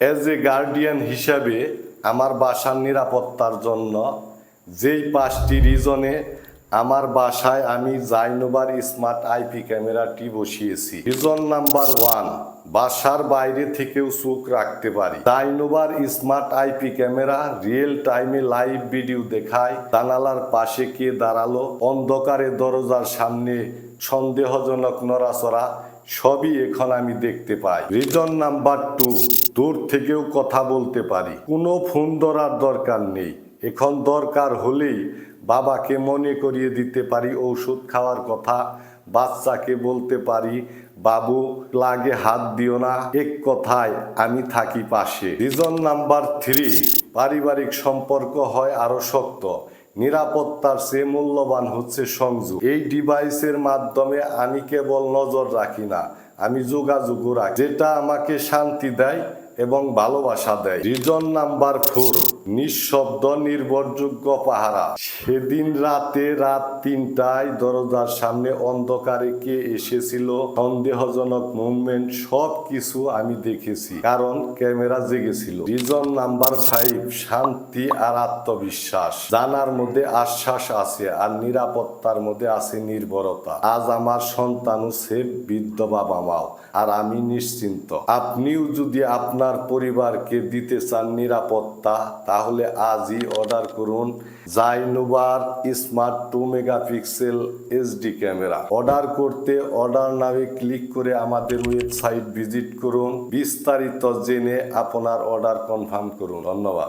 As a guardian হিসাবে আমার বাসার নিরাপত্তার জন্য যেই 5টি রিজনে আমার বাসায় আমি জাইনোভার স্মার্ট আইপি ক্যামেরাটি বসিয়েছি। রিজন নাম্বার 1, বাসার বাইরে থেকেও চোখ রাখতে পারি। জাইনোভার স্মার্ট আইপি ক্যামেরা রিয়েল টাইমে লাইভ ভিডিও দেখায়। জানালার পাশে কে দাঁড়ালো, অন্ধকারে দরজার সামনে সন্দেহজনক নড়াচড়া সবই এখন আমি দেখতে পাই। রিজন নাম্বার 2, দূর থেকেও কথা বলতে পারি। কোনো ফোন ধরার দরকার নেই। এখন দরকার হলেই বাবাকে মনে করিয়ে দিতে পারি ঔষধ খাওয়ার কথা, বাচ্চাকে বলতে পারি বাবু প্লাগে হাত দিও না, এক কথায় আমি থাকি পাশে। রিজন নাম্বার 3, পারিবারিক সম্পর্ক হয় আরো শক্ত। নিরাপত্তার চেয়ে মূল্যবান হচ্ছে সংযোগ। এই ডিভাইসের মাধ্যমে আমি কেবল নজর রাখি না, আমি যোগাযোগও রাখি, যেটা আমাকে শান্তি দেয় এবং ভালোবাসা দেয়। রিজন নাম্বার 4, নিঃশব্দ নির্ভরযোগ্য পাহারা। সেদিন রাত 3টায় দরজার সামনে অন্ধকারে কে এসেছিল, সন্দেহজনক মুভমেন্ট সব কিছু আমি দেখেছি, কারণ ক্যামেরা জেগেছিল। রিজন নাম্বার 5, শান্তি আর আত্মবিশ্বাস। জানার মধ্যে আশ্বাস আছে আর নিরাপত্তার মধ্যে আছে নির্ভরতা। আজ আমার সন্তানও সেফ, বৃদ্ধ বাবা মাও, আর আমি নিশ্চিন্ত। আপনিও যদি আপনার পরিবারকে দিতে চান নিরাপত্তা, তাহলে আজই অর্ডার করুন জাইনোভার smart 2 megapixel HD camera. Order করতে অর্ডার নামে ক্লিক করে আমাদের ওয়েবসাইট ভিজিট করুন। বিস্তারিত জেনে আপনার অর্ডার কনফার্ম করুন। ধন্যবাদ।